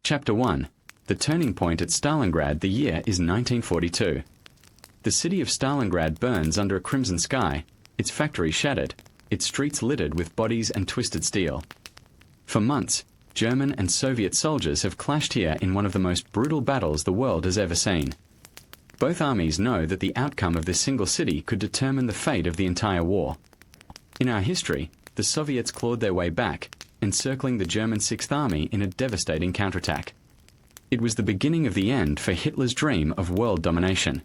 Chapter 1. The turning point at Stalingrad. The year is 1942. The city of Stalingrad burns under a crimson sky, its factories shattered, its streets littered with bodies and twisted steel. For months, German and Soviet soldiers have clashed here in one of the most brutal battles the world has ever seen. Both armies know that the outcome of this single city could determine the fate of the entire war. In our history, the Soviets clawed their way back, encircling the German Sixth Army in a devastating counterattack. It was the beginning of the end for Hitler's dream of world domination.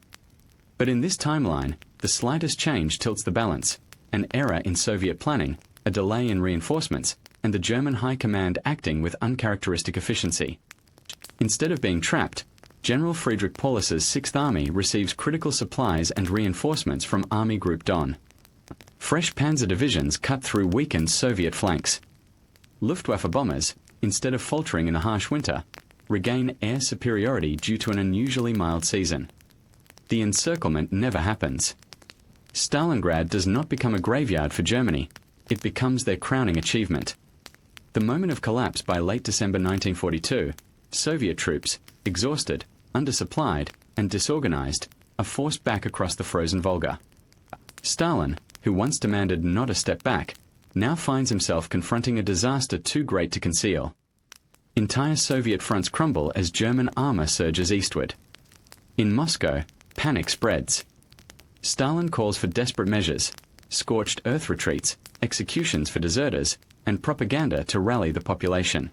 But in this timeline, the slightest change tilts the balance: an error in Soviet planning, a delay in reinforcements, and the German High Command acting with uncharacteristic efficiency. Instead of being trapped, General Friedrich Paulus's Sixth Army receives critical supplies and reinforcements from Army Group Don. Fresh panzer divisions cut through weakened Soviet flanks. Luftwaffe bombers, instead of faltering in a harsh winter, regain air superiority due to an unusually mild season. The encirclement never happens. Stalingrad does not become a graveyard for Germany, it becomes their crowning achievement. The moment of collapse by late December 1942, Soviet troops, exhausted, undersupplied, and disorganized, are forced back across the frozen Volga. Stalin, who once demanded not a step back, now finds himself confronting a disaster too great to conceal. Entire Soviet fronts crumble as German armor surges eastward. In Moscow, panic spreads. Stalin calls for desperate measures: scorched earth retreats, executions for deserters, and propaganda to rally the population.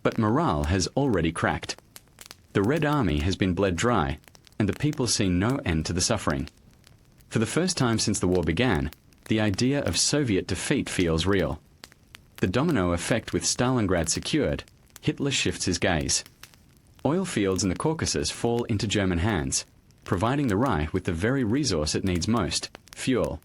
But morale has already cracked. The Red Army has been bled dry, and the people see no end to the suffering. For the first time since the war began, the idea of Soviet defeat feels real. The domino effect: with Stalingrad secured, Hitler shifts his gaze. Oil fields in the Caucasus fall into German hands, providing the Reich with the very resource it needs most: fuel.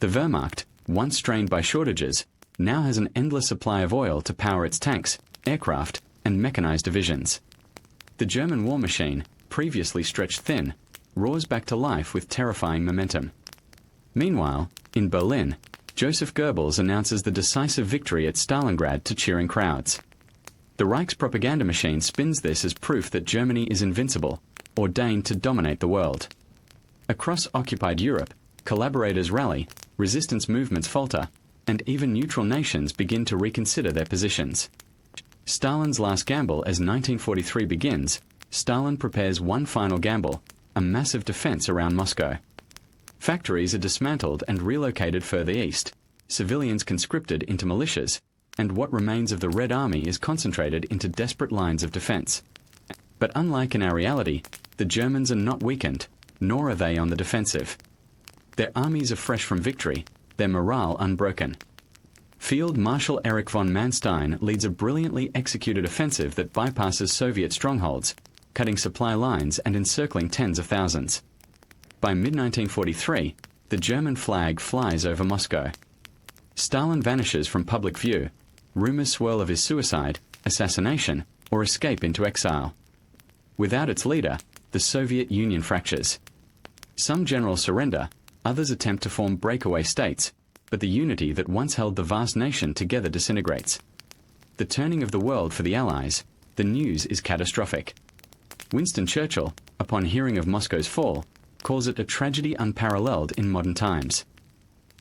The Wehrmacht, once strained by shortages, now has an endless supply of oil to power its tanks, aircraft, and mechanized divisions. The German war machine, previously stretched thin, roars back to life with terrifying momentum. Meanwhile, in Berlin, Joseph Goebbels announces the decisive victory at Stalingrad to cheering crowds. The Reich's propaganda machine spins this as proof that Germany is invincible, ordained to dominate the world. Across occupied Europe, collaborators rally, resistance movements falter, and even neutral nations begin to reconsider their positions. Stalin's last gamble. As 1943 begins, Stalin prepares one final gamble: a massive defense around Moscow. Factories are dismantled and relocated further east, civilians conscripted into militias, and what remains of the Red Army is concentrated into desperate lines of defense. But unlike in our reality, the Germans are not weakened, nor are they on the defensive. Their armies are fresh from victory, their morale unbroken. Field Marshal Erich von Manstein leads a brilliantly executed offensive that bypasses Soviet strongholds, cutting supply lines and encircling tens of thousands. By mid-1943, the German flag flies over Moscow. Stalin vanishes from public view. Rumors swirl of his suicide, assassination, or escape into exile. Without its leader, the Soviet Union fractures. Some generals surrender, others attempt to form breakaway states, but the unity that once held the vast nation together disintegrates. The turning of the world for the Allies, the news is catastrophic. Winston Churchill, upon hearing of Moscow's fall, calls it a tragedy unparalleled in modern times.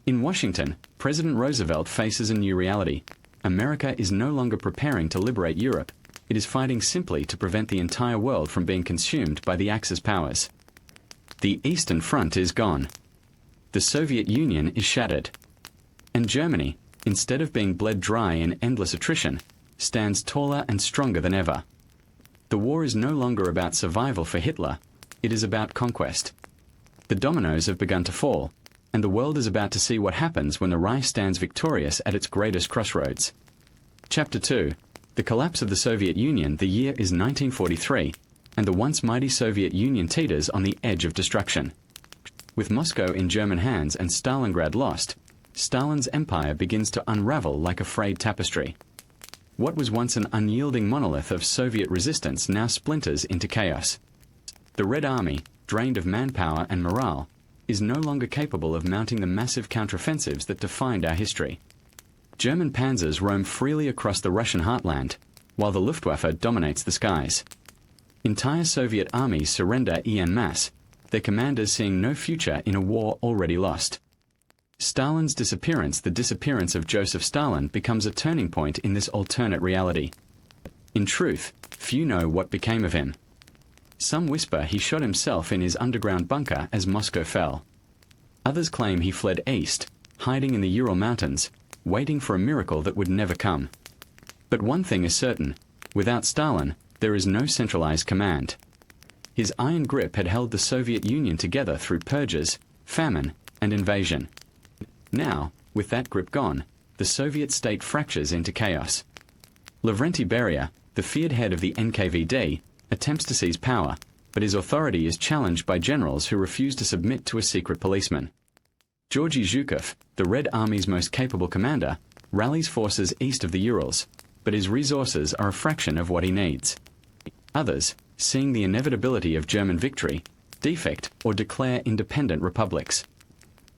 In Washington, President Roosevelt faces a new reality. America is no longer preparing to liberate Europe. It is fighting simply to prevent the entire world from being consumed by the Axis powers. The Eastern Front is gone. The Soviet Union is shattered. And Germany, instead of being bled dry in endless attrition, stands taller and stronger than ever. The war is no longer about survival for Hitler, it is about conquest. The dominoes have begun to fall, and the world is about to see what happens when the Reich stands victorious at its greatest crossroads. Chapter 2. The collapse of the Soviet Union. The year is 1943, and the once mighty Soviet Union teeters on the edge of destruction. With Moscow in German hands and Stalingrad lost, Stalin's empire begins to unravel like a frayed tapestry. What was once an unyielding monolith of Soviet resistance now splinters into chaos. The Red Army, drained of manpower and morale, is no longer capable of mounting the massive counteroffensives that defined our history. German panzers roam freely across the Russian heartland, while the Luftwaffe dominates the skies. Entire Soviet armies surrender en masse, their commanders seeing no future in a war already lost. Stalin's disappearance, the disappearance of Joseph Stalin, becomes a turning point in this alternate reality. In truth, few know what became of him. Some whisper he shot himself in his underground bunker as Moscow fell. Others claim he fled east, hiding in the Ural Mountains, waiting for a miracle that would never come. But one thing is certain: without Stalin, there is no centralized command. His iron grip had held the Soviet Union together through purges, famine, and invasion. Now, with that grip gone, the Soviet state fractures into chaos. Lavrenti Beria, the feared head of the NKVD, attempts to seize power, but his authority is challenged by generals who refuse to submit to a secret policeman. Georgy Zhukov, the Red Army's most capable commander, rallies forces east of the Urals, but his resources are a fraction of what he needs. Others, seeing the inevitability of German victory, defect or declare independent republics.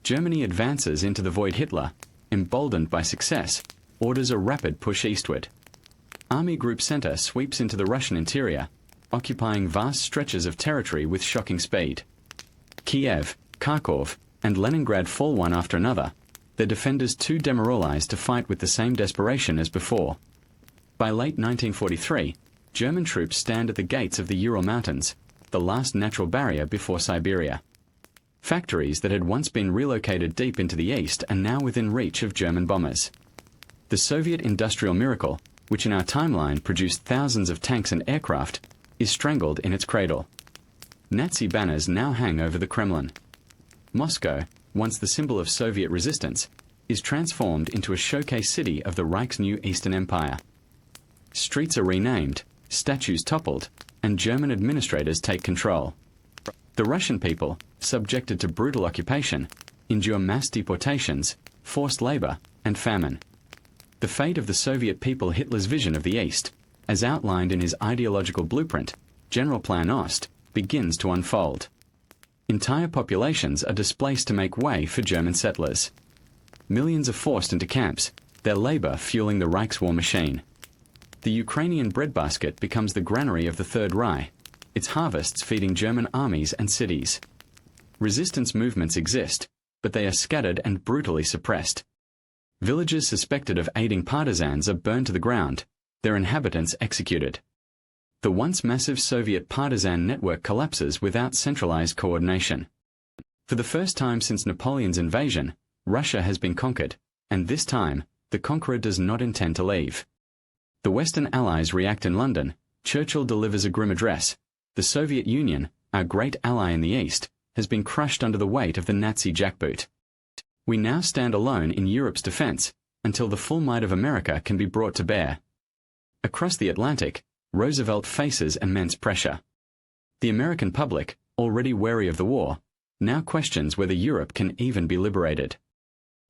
Germany advances into the void. Hitler, emboldened by success, orders a rapid push eastward. Army Group Center sweeps into the Russian interior, occupying vast stretches of territory with shocking speed. Kiev, Kharkov, and Leningrad fall one after another, their defenders too demoralized to fight with the same desperation as before. By late 1943, German troops stand at the gates of the Ural Mountains, the last natural barrier before Siberia. Factories that had once been relocated deep into the east are now within reach of German bombers. The Soviet industrial miracle, which in our timeline produced thousands of tanks and aircraft, is strangled in its cradle. Nazi banners now hang over the Kremlin. Moscow, once the symbol of Soviet resistance, is transformed into a showcase city of the Reich's new Eastern Empire. Streets are renamed, statues toppled, and German administrators take control. The Russian people, subjected to brutal occupation, endure mass deportations, forced labor, and famine. The fate of the Soviet people, Hitler's vision of the East, as outlined in his ideological blueprint, General Plan Ost, begins to unfold. Entire populations are displaced to make way for German settlers. Millions are forced into camps, their labor fueling the Reich's war machine. The Ukrainian breadbasket becomes the granary of the Third Reich, its harvests feeding German armies and cities. Resistance movements exist, but they are scattered and brutally suppressed. Villages suspected of aiding partisans are burned to the ground, their inhabitants executed. The once massive Soviet partisan network collapses without centralized coordination. For the first time since Napoleon's invasion, Russia has been conquered, and this time, the conqueror does not intend to leave. The Western Allies react in London. Churchill delivers a grim address. The Soviet Union, our great ally in the East, has been crushed under the weight of the Nazi jackboot. We now stand alone in Europe's defense, until the full might of America can be brought to bear. Across the Atlantic, Roosevelt faces immense pressure. The American public, already wary of the war, now questions whether Europe can even be liberated.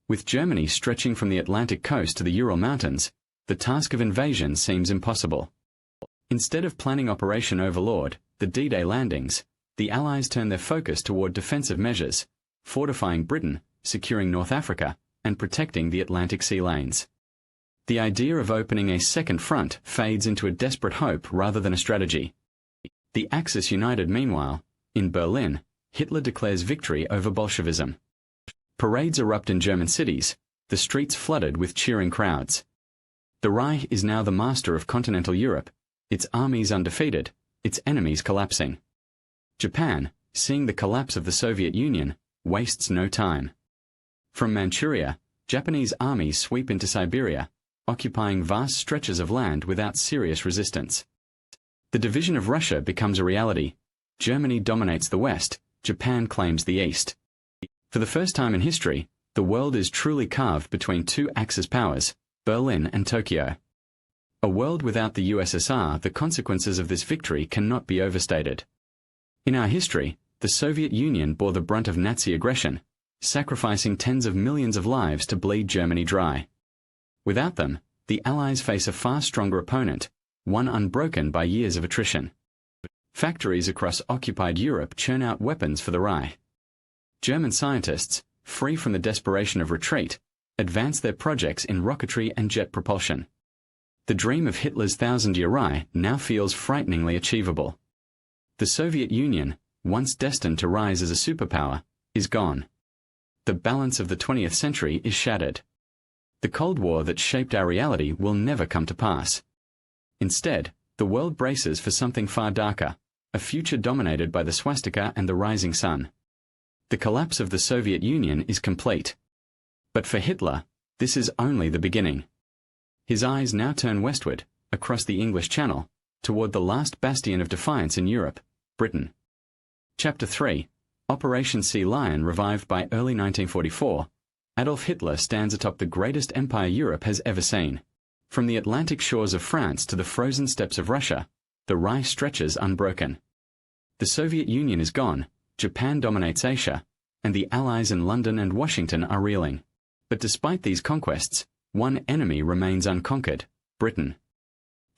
With Germany stretching from the Atlantic coast to the Ural Mountains, the task of invasion seems impossible. Instead of planning Operation Overlord, the D-Day landings, the Allies turn their focus toward defensive measures, fortifying Britain, securing North Africa, and protecting the Atlantic sea lanes. The idea of opening a second front fades into a desperate hope rather than a strategy. The Axis united meanwhile. In Berlin, Hitler declares victory over Bolshevism. Parades erupt in German cities, the streets flooded with cheering crowds. The Reich is now the master of continental Europe, its armies undefeated, its enemies collapsing. Japan, seeing the collapse of the Soviet Union, wastes no time. From Manchuria, Japanese armies sweep into Siberia, occupying vast stretches of land without serious resistance. The division of Russia becomes a reality. Germany dominates the West, Japan claims the East. For the first time in history, the world is truly carved between two Axis powers, Berlin and Tokyo. A world without the USSR, the consequences of this victory cannot be overstated. In our history, the Soviet Union bore the brunt of Nazi aggression, sacrificing tens of millions of lives to bleed Germany dry. Without them, the Allies face a far stronger opponent, one unbroken by years of attrition. Factories across occupied Europe churn out weapons for the Reich. German scientists, free from the desperation of retreat, advance their projects in rocketry and jet propulsion. The dream of Hitler's thousand-year Reich now feels frighteningly achievable. The Soviet Union, once destined to rise as a superpower, is gone. The balance of the 20th century is shattered. The Cold War that shaped our reality will never come to pass. Instead, the world braces for something far darker, a future dominated by the swastika and the rising sun. The collapse of the Soviet Union is complete. But for Hitler, this is only the beginning. His eyes now turn westward, across the English Channel, toward the last bastion of defiance in Europe, Britain. Chapter 3, Operation Sea Lion revived by early 1944, Adolf Hitler stands atop the greatest empire Europe has ever seen. From the Atlantic shores of France to the frozen steppes of Russia, the Reich stretches unbroken. The Soviet Union is gone, Japan dominates Asia, and the Allies in London and Washington are reeling. But despite these conquests, one enemy remains unconquered, Britain.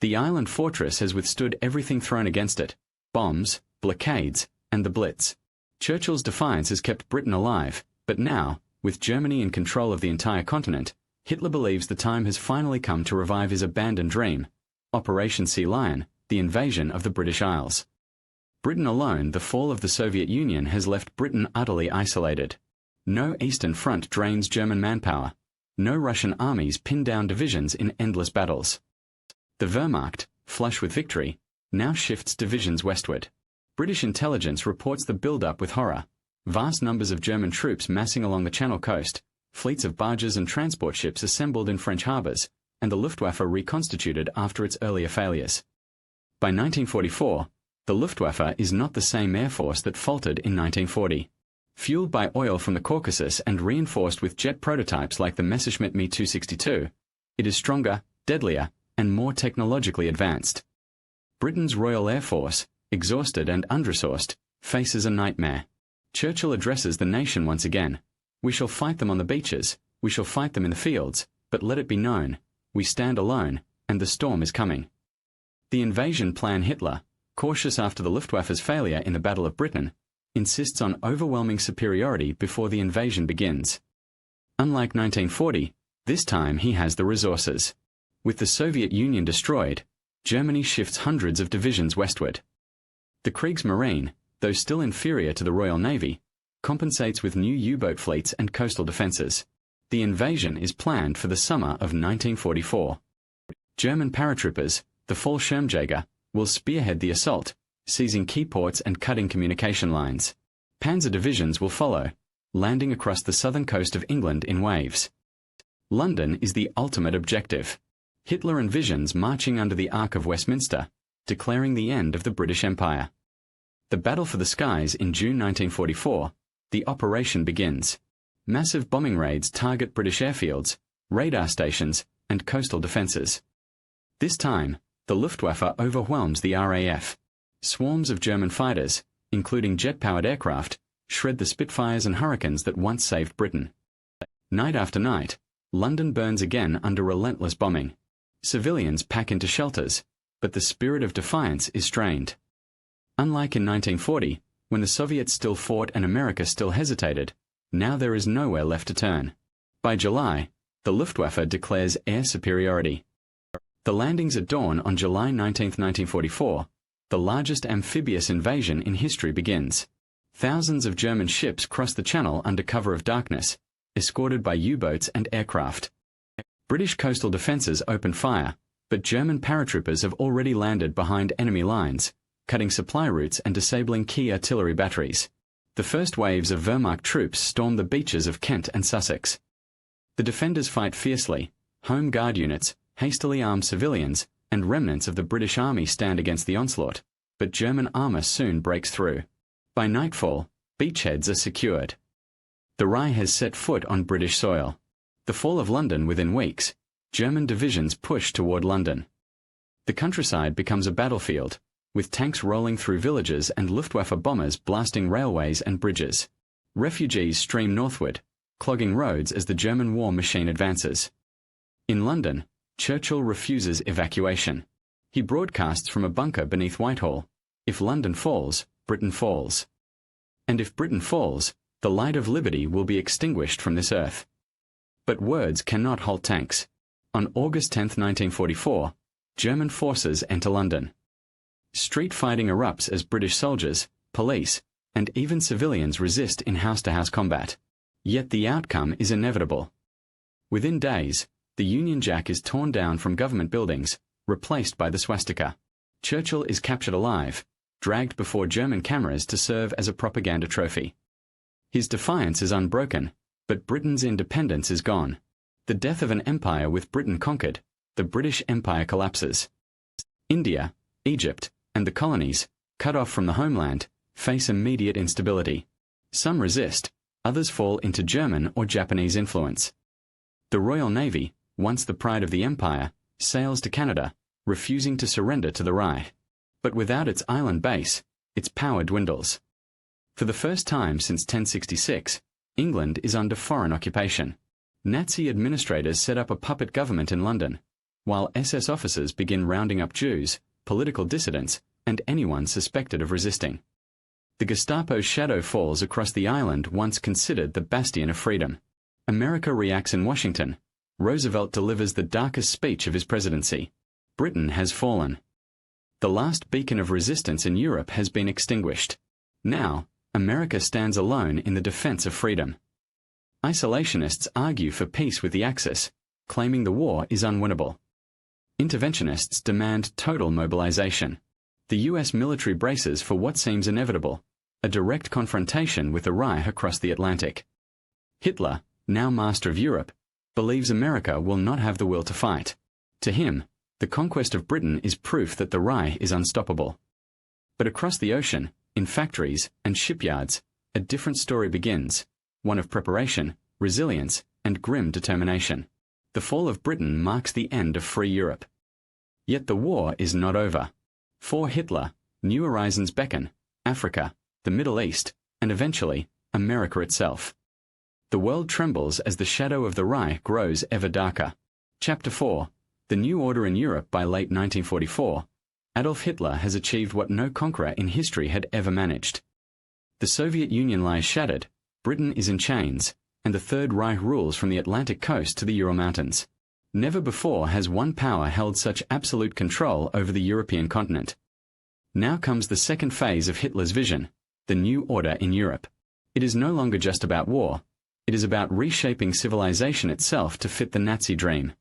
The island fortress has withstood everything thrown against it, bombs, blockades, and the Blitz. Churchill's defiance has kept Britain alive, but now, with Germany in control of the entire continent, Hitler believes the time has finally come to revive his abandoned dream, Operation Sea Lion, the invasion of the British Isles. Britain alone, the fall of the Soviet Union has left Britain utterly isolated. No Eastern Front drains German manpower. No Russian armies pin down divisions in endless battles. The Wehrmacht, flush with victory, now shifts divisions westward. British intelligence reports the build-up with horror. Vast numbers of German troops massing along the Channel coast, fleets of barges and transport ships assembled in French harbours, and the Luftwaffe reconstituted after its earlier failures. By 1944, the Luftwaffe is not the same air force that faltered in 1940. Fueled by oil from the Caucasus and reinforced with jet prototypes like the Messerschmitt Me 262, it is stronger, deadlier, and more technologically advanced. Britain's Royal Air Force, exhausted and under-resourced, faces a nightmare. Churchill addresses the nation once again. We shall fight them on the beaches, we shall fight them in the fields, but let it be known, we stand alone, and the storm is coming. The invasion plan Hitler, cautious after the Luftwaffe's failure in the Battle of Britain, insists on overwhelming superiority before the invasion begins. Unlike 1940, this time he has the resources. With the Soviet Union destroyed, Germany shifts hundreds of divisions westward. The Kriegsmarine, though still inferior to the Royal Navy, compensates with new U-boat fleets and coastal defences. The invasion is planned for the summer of 1944. German paratroopers, the Fallschirmjäger, will spearhead the assault, seizing key ports and cutting communication lines. Panzer divisions will follow, landing across the southern coast of England in waves. London is the ultimate objective. Hitler envisions marching under the Arch of Westminster, declaring the end of the British Empire. The battle for the skies in June 1944, the operation begins. Massive bombing raids target British airfields, radar stations, and coastal defences. This time, the Luftwaffe overwhelms the RAF. Swarms of German fighters, including jet-powered aircraft, shred the Spitfires and Hurricanes that once saved Britain. Night after night, London burns again under relentless bombing. Civilians pack into shelters, but the spirit of defiance is strained. Unlike in 1940, when the Soviets still fought and America still hesitated, now there is nowhere left to turn. By July, the Luftwaffe declares air superiority. The landings at dawn on July 19, 1944, the largest amphibious invasion in history begins. Thousands of German ships cross the Channel under cover of darkness, escorted by U-boats and aircraft. British coastal defences open fire, but German paratroopers have already landed behind enemy lines, cutting supply routes and disabling key artillery batteries. The first waves of Wehrmacht troops storm the beaches of Kent and Sussex. The defenders fight fiercely. Home Guard units, hastily armed civilians, and remnants of the British Army stand against the onslaught, but German armour soon breaks through. By nightfall, beachheads are secured. The Reich has set foot on British soil. The fall of London within weeks, German divisions push toward London. The countryside becomes a battlefield, with tanks rolling through villages and Luftwaffe bombers blasting railways and bridges. Refugees stream northward, clogging roads as the German war machine advances. In London, Churchill refuses evacuation. He broadcasts from a bunker beneath Whitehall, "If London falls, Britain falls. And if Britain falls, the light of liberty will be extinguished from this earth." But words cannot halt tanks. On August 10, 1944, German forces enter London. Street fighting erupts as British soldiers, police, and even civilians resist in house-to-house combat. Yet the outcome is inevitable. Within days, the Union Jack is torn down from government buildings, replaced by the swastika. Churchill is captured alive, dragged before German cameras to serve as a propaganda trophy. His defiance is unbroken, but Britain's independence is gone. The death of an empire with Britain conquered, the British Empire collapses. India, Egypt, and the colonies, cut off from the homeland, face immediate instability. Some resist, others fall into German or Japanese influence. The Royal Navy, once the pride of the empire, sails to Canada, refusing to surrender to the Reich. But without its island base, its power dwindles. For the first time since 1066, England is under foreign occupation. Nazi administrators set up a puppet government in London, while SS officers begin rounding up Jews, political dissidents, and anyone suspected of resisting. The Gestapo's shadow falls across the island once considered the bastion of freedom. America reacts in Washington. Roosevelt delivers the darkest speech of his presidency. Britain has fallen. The last beacon of resistance in Europe has been extinguished. Now, America stands alone in the defense of freedom. Isolationists argue for peace with the Axis, claiming the war is unwinnable. Interventionists demand total mobilization. The US military braces for what seems inevitable, a direct confrontation with the Reich across the Atlantic. Hitler, now master of Europe, believes America will not have the will to fight. To him, the conquest of Britain is proof that the Reich is unstoppable. But across the ocean, in factories and shipyards, a different story begins, one of preparation, resilience, and grim determination. The fall of Britain marks the end of free Europe. Yet the war is not over. For Hitler, new horizons beckon: Africa, the Middle East, and eventually, America itself. The world trembles as the shadow of the Reich grows ever darker. Chapter 4. The New Order in Europe. By late 1944, Adolf Hitler has achieved what no conqueror in history had ever managed. The Soviet Union lies shattered, Britain is in chains, and the Third Reich rules from the Atlantic coast to the Ural Mountains. Never before has one power held such absolute control over the European continent. Now comes the second phase of Hitler's vision, the New Order in Europe. It is no longer just about war. It is about reshaping civilization itself to fit the Nazi dream.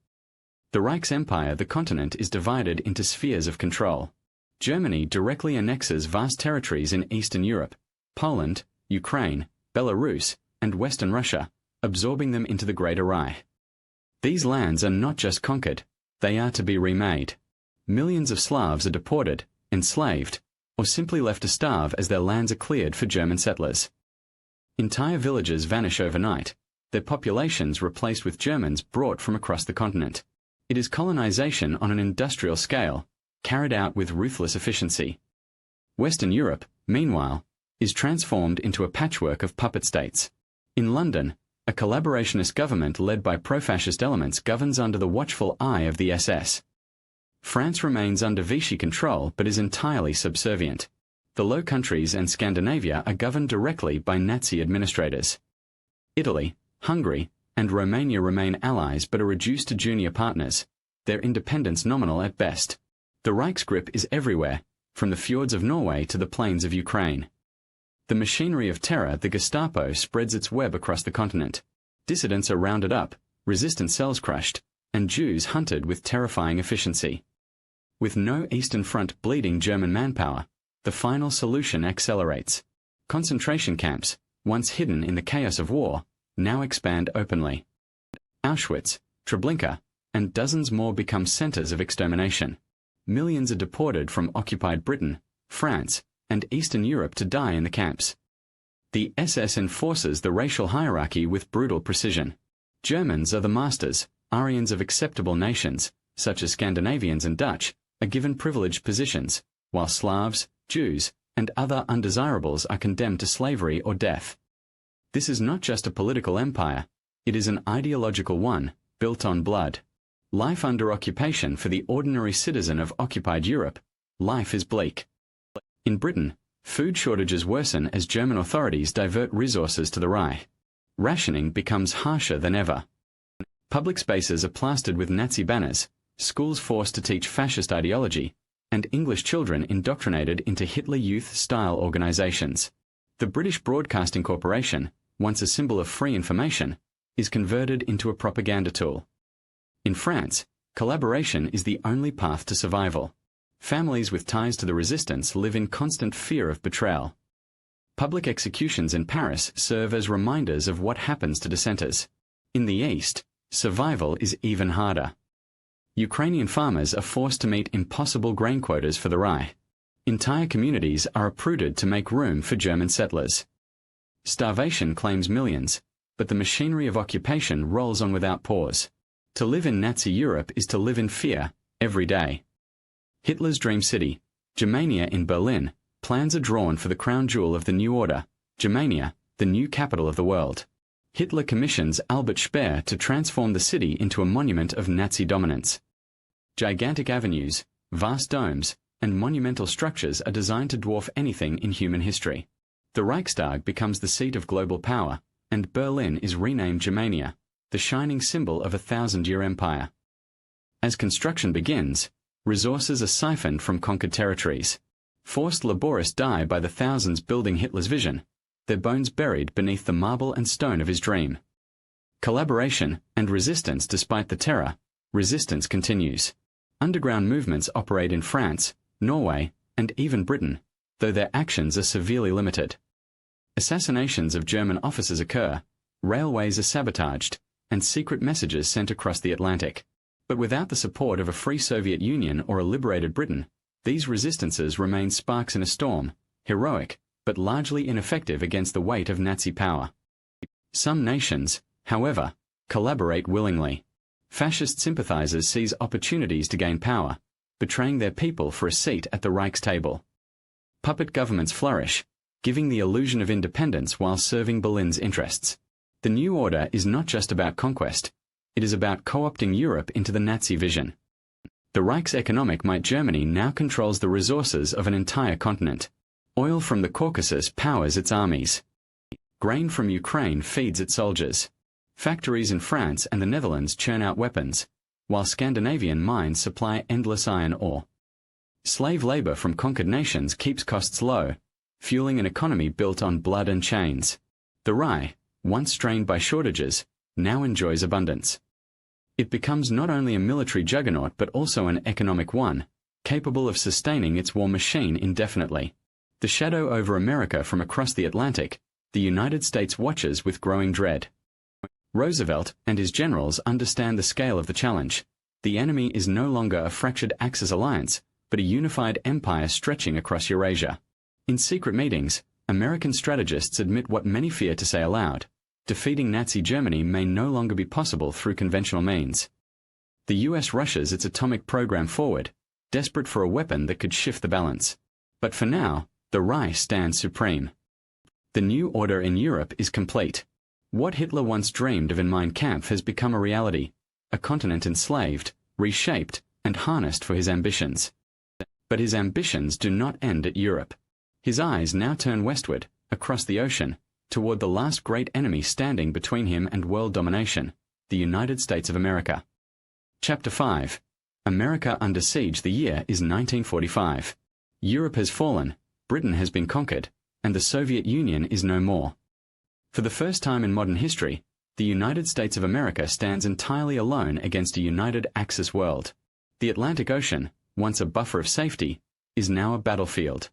The Reich's empire, the continent, is divided into spheres of control. Germany directly annexes vast territories in Eastern Europe, Poland, Ukraine, Belarus, and Western Russia, absorbing them into the Greater Reich. These lands are not just conquered, they are to be remade. Millions of Slavs are deported, enslaved, or simply left to starve as their lands are cleared for German settlers. Entire villages vanish overnight, their populations replaced with Germans brought from across the continent. It is colonization on an industrial scale, carried out with ruthless efficiency. Western Europe, meanwhile, is transformed into a patchwork of puppet states. In London, a collaborationist government led by pro-fascist elements governs under the watchful eye of the SS. France remains under Vichy control but is entirely subservient. The Low Countries and Scandinavia are governed directly by Nazi administrators. Italy, Hungary, and Romania remain allies but are reduced to junior partners, their independence nominal at best. The Reich's grip is everywhere, from the fjords of Norway to the plains of Ukraine. The machinery of terror, the Gestapo, spreads its web across the continent. Dissidents are rounded up, resistant cells crushed, and Jews hunted with terrifying efficiency. With no Eastern Front bleeding German manpower, the final solution accelerates. Concentration camps, once hidden in the chaos of war, now expand openly. Auschwitz, Treblinka, and dozens more become centers of extermination. Millions are deported from occupied Britain, France, and Eastern Europe to die in the camps. The SS enforces the racial hierarchy with brutal precision. Germans are the masters, Aryans of acceptable nations, such as Scandinavians and Dutch, are given privileged positions, while Slavs, Jews, and other undesirables are condemned to slavery or death. This is not just a political empire, it is an ideological one, built on blood. Life under occupation for the ordinary citizen of occupied Europe, life is bleak. In Britain, food shortages worsen as German authorities divert resources to the Reich. Rationing becomes harsher than ever. Public spaces are plastered with Nazi banners, schools forced to teach fascist ideology, and English children indoctrinated into Hitler Youth-style organizations. The British Broadcasting Corporation, once a symbol of free information, is converted into a propaganda tool. In France, collaboration is the only path to survival. Families with ties to the resistance live in constant fear of betrayal. Public executions in Paris serve as reminders of what happens to dissenters. In the East, survival is even harder. Ukrainian farmers are forced to meet impossible grain quotas for the rye. Entire communities are uprooted to make room for German settlers. Starvation claims millions, but the machinery of occupation rolls on without pause. To live in Nazi Europe is to live in fear, every day. Hitler's dream city, Germania in Berlin, plans are drawn for the crown jewel of the new order, Germania, the new capital of the world. Hitler commissions Albert Speer to transform the city into a monument of Nazi dominance. Gigantic avenues, vast domes, and monumental structures are designed to dwarf anything in human history. The Reichstag becomes the seat of global power, and Berlin is renamed Germania, the shining symbol of a 1,000-year empire. As construction begins, resources are siphoned from conquered territories. Forced laborists die by the thousands building Hitler's vision, their bones buried beneath the marble and stone of his dream. Collaboration and resistance despite the terror, resistance continues. Underground movements operate in France, Norway, and even Britain, though their actions are severely limited. Assassinations of German officers occur, railways are sabotaged, and secret messages sent across the Atlantic. But without the support of a free Soviet Union or a liberated Britain, these resistances remain sparks in a storm, heroic, but largely ineffective against the weight of Nazi power. Some nations, however, collaborate willingly. Fascist sympathizers seize opportunities to gain power, betraying their people for a seat at the Reich's table. Puppet governments flourish, giving the illusion of independence while serving Berlin's interests. The new order is not just about conquest, it is about co-opting Europe into the Nazi vision. The Reich's economic might Germany now controls the resources of an entire continent. Oil from the Caucasus powers its armies. Grain from Ukraine feeds its soldiers. Factories in France and the Netherlands churn out weapons, while Scandinavian mines supply endless iron ore. Slave labor from conquered nations keeps costs low, fueling an economy built on blood and chains. The Reich, once strained by shortages, now enjoys abundance. It becomes not only a military juggernaut but also an economic one, capable of sustaining its war machine indefinitely. The shadow over America from across the Atlantic, the United States watches with growing dread. Roosevelt and his generals understand the scale of the challenge. The enemy is no longer a fractured Axis alliance, but a unified empire stretching across Eurasia. In secret meetings, American strategists admit what many fear to say aloud. Defeating Nazi Germany may no longer be possible through conventional means. The US rushes its atomic program forward, desperate for a weapon that could shift the balance. But for now, the Reich stands supreme. The new order in Europe is complete. What Hitler once dreamed of in Mein Kampf has become a reality, a continent enslaved, reshaped, and harnessed for his ambitions. But his ambitions do not end at Europe. His eyes now turn westward, across the ocean, toward the last great enemy standing between him and world domination, the United States of America. Chapter 5. America under siege. The year is 1945. Europe has fallen, Britain has been conquered, and the Soviet Union is no more. For the first time in modern history, the United States of America stands entirely alone against a united Axis world. The Atlantic Ocean, once a buffer of safety, is now a battlefield.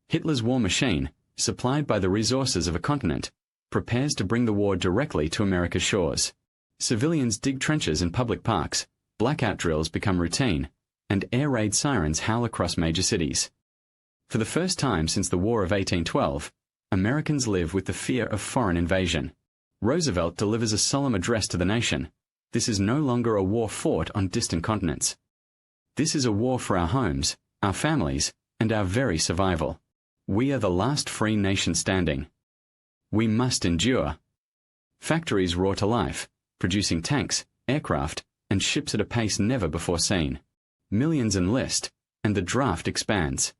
Hitler's war machine, supplied by the resources of a continent, prepares to bring the war directly to America's shores. Civilians dig trenches in public parks, blackout drills become routine, and air raid sirens howl across major cities. For the first time since the War of 1812, Americans live with the fear of foreign invasion. Roosevelt delivers a solemn address to the nation. This is no longer a war fought on distant continents. This is a war for our homes, our families, and our very survival. We are the last free nation standing. We must endure. Factories roar to life, producing tanks, aircraft, and ships at a pace never before seen. Millions enlist, and the draft expands.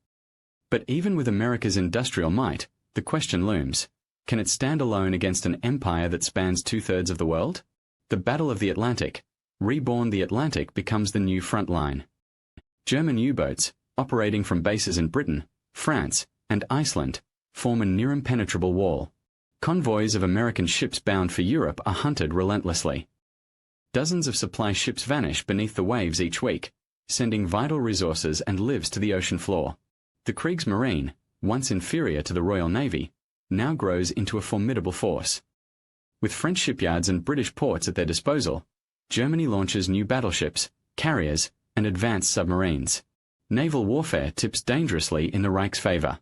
But even with America's industrial might, the question looms, can it stand alone against an empire that spans 2/3 of the world? The Battle of the Atlantic, Reborn, the Atlantic becomes the new front line. German U-boats, operating from bases in Britain, France, and Iceland, form a near-impenetrable wall. Convoys of American ships bound for Europe are hunted relentlessly. Dozens of supply ships vanish beneath the waves each week, sending vital resources and lives to the ocean floor. The Kriegsmarine, once inferior to the Royal Navy, now grows into a formidable force. With French shipyards and British ports at their disposal, Germany launches new battleships, carriers, and advanced submarines. Naval warfare tips dangerously in the Reich's favor.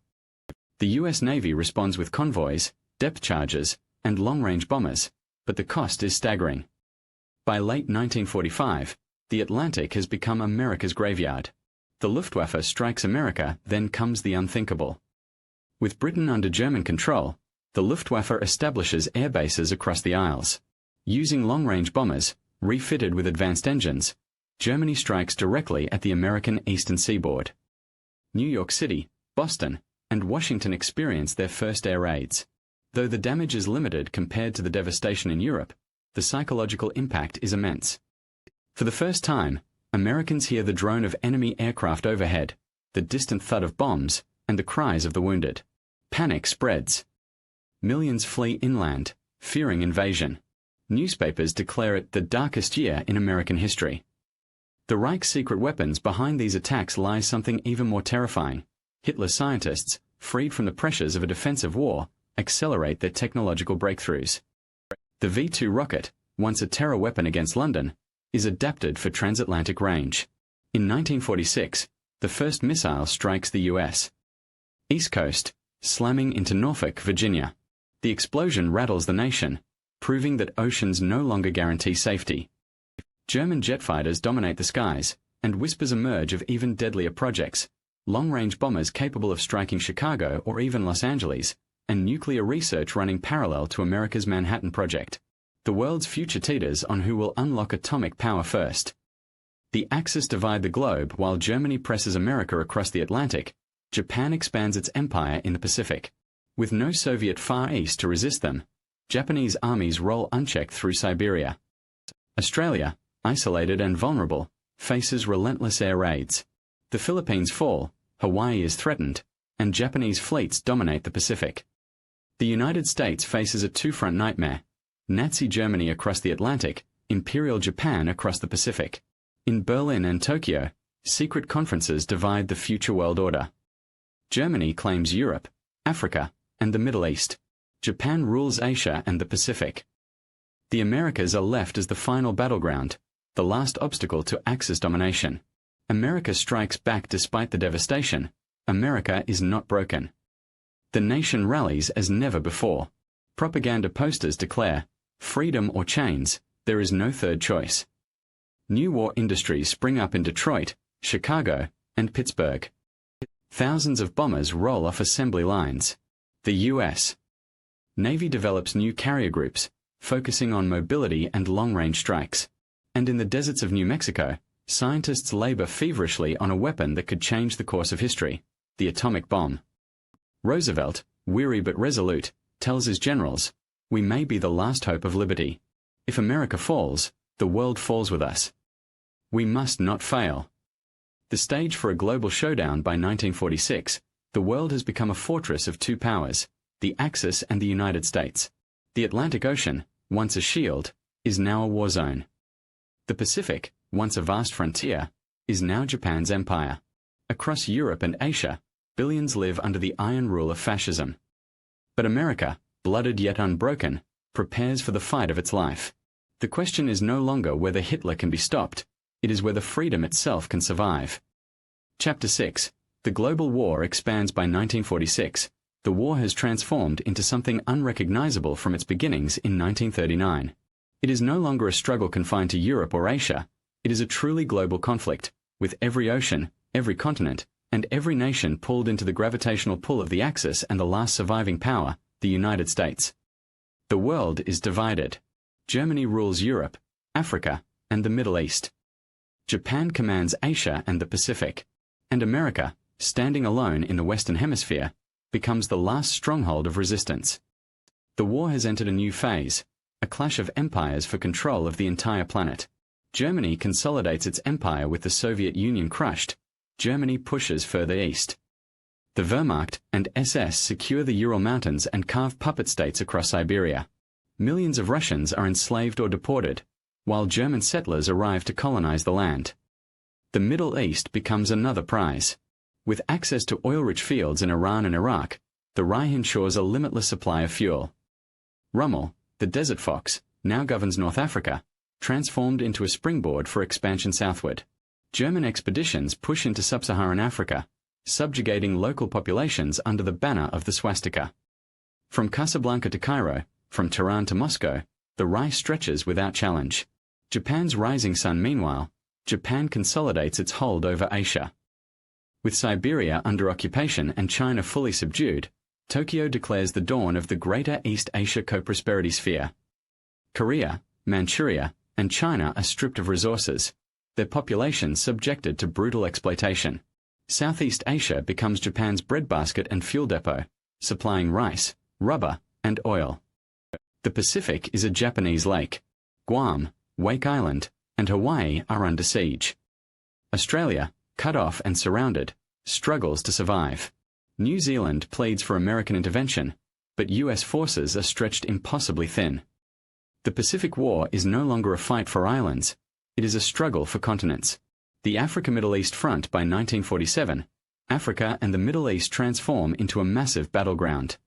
The US Navy responds with convoys, depth charges, and long-range bombers, but the cost is staggering. By late 1945, the Atlantic has become America's graveyard. The Luftwaffe strikes America, then comes the unthinkable. With Britain under German control, the Luftwaffe establishes air bases across the Isles. Using long-range bombers, refitted with advanced engines, Germany strikes directly at the American eastern seaboard. New York City, Boston, and Washington experience their first air raids. Though the damage is limited compared to the devastation in Europe, the psychological impact is immense. For the first time, Americans hear the drone of enemy aircraft overhead, the distant thud of bombs, and the cries of the wounded. Panic spreads. Millions flee inland, fearing invasion. Newspapers declare it the darkest year in American history. The Reich's secret weapons behind these attacks lies something even more terrifying. Hitler's scientists, freed from the pressures of a defensive war, accelerate their technological breakthroughs. The V2 rocket, once a terror weapon against London, is adapted for transatlantic range. In 1946, the first missile strikes the US East Coast, slamming into Norfolk, Virginia. The explosion rattles the nation, proving that oceans no longer guarantee safety. German jet fighters dominate the skies, and whispers emerge of even deadlier projects, long-range bombers capable of striking Chicago or even Los Angeles, and nuclear research running parallel to America's Manhattan Project. The world's future teeters on who will unlock atomic power first. The Axis divide the globe while Germany presses America across the Atlantic. Japan expands its empire in the Pacific. With no Soviet Far East to resist them, Japanese armies roll unchecked through Siberia. Australia, isolated and vulnerable, faces relentless air raids. The Philippines fall, Hawaii is threatened, and Japanese fleets dominate the Pacific. The United States faces a two-front nightmare: Nazi Germany across the Atlantic, Imperial Japan across the Pacific. In Berlin and Tokyo, secret conferences divide the future world order. Germany claims Europe, Africa, and the Middle East. Japan rules Asia and the Pacific. The Americas are left as the final battleground, the last obstacle to Axis domination. America strikes back despite the devastation. America is not broken. The nation rallies as never before. Propaganda posters declare, "Freedom or chains, there is no third choice." New war industries spring up in Detroit, Chicago, and Pittsburgh. Thousands of bombers roll off assembly lines. The U.S. Navy develops new carrier groups, focusing on mobility and long-range strikes. And in the deserts of New Mexico, scientists labor feverishly on a weapon that could change the course of history: the atomic bomb. Roosevelt, weary but resolute, tells his generals, "We may be the last hope of liberty. If America falls, the world falls with us. We must not fail." The stage for a global showdown by 1946, the world has become a fortress of two powers, the Axis and the United States. The Atlantic Ocean, once a shield, is now a war zone. The Pacific, once a vast frontier, is now Japan's empire. Across Europe and Asia, billions live under the iron rule of fascism. But America, blooded yet unbroken, prepares for the fight of its life. The question is no longer whether Hitler can be stopped, it is whether freedom itself can survive. Chapter 6. The global war expands by 1946. The war has transformed into something unrecognizable from its beginnings in 1939. It is no longer a struggle confined to Europe or Asia. It is a truly global conflict, with every ocean, every continent, and every nation pulled into the gravitational pull of the Axis and the last surviving power, the United States. The world is divided. Germany rules Europe, Africa, and the Middle East. Japan commands Asia and the Pacific. And America, standing alone in the Western Hemisphere, becomes the last stronghold of resistance. The war has entered a new phase, a clash of empires for control of the entire planet. Germany consolidates its empire with the Soviet Union crushed. Germany pushes further east. The Wehrmacht and SS secure the Ural Mountains and carve puppet states across Siberia. Millions of Russians are enslaved or deported, while German settlers arrive to colonize the land. The Middle East becomes another prize. With access to oil-rich fields in Iran and Iraq, the Reich ensures a limitless supply of fuel. Rommel, the desert fox, now governs North Africa, transformed into a springboard for expansion southward. German expeditions push into sub-Saharan Africa, subjugating local populations under the banner of the swastika. From Casablanca to Cairo, from Tehran to Moscow, the Reich stretches without challenge. Japan's rising sun meanwhile, Japan consolidates its hold over Asia. With Siberia under occupation and China fully subdued, Tokyo declares the dawn of the Greater East Asia co-prosperity sphere. Korea, Manchuria, and China are stripped of resources, their populations subjected to brutal exploitation. Southeast Asia becomes Japan's breadbasket and fuel depot, supplying rice, rubber, and oil. The Pacific is a Japanese lake. Guam, Wake Island, and Hawaii are under siege. Australia, cut off and surrounded, struggles to survive. New Zealand pleads for American intervention, but US forces are stretched impossibly thin. The Pacific War is no longer a fight for islands, it is a struggle for continents. The Africa-Middle East front by 1947, Africa and the Middle East transform into a massive battleground.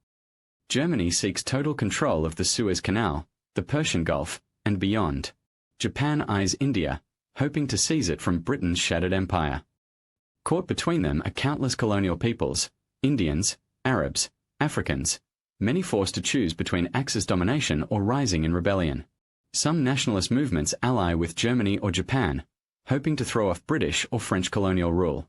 Germany seeks total control of the Suez Canal, the Persian Gulf, and beyond. Japan eyes India, hoping to seize it from Britain's shattered empire. Caught between them are countless colonial peoples, Indians, Arabs, Africans, many forced to choose between Axis domination or rising in rebellion. Some nationalist movements ally with Germany or Japan, hoping to throw off British or French colonial rule.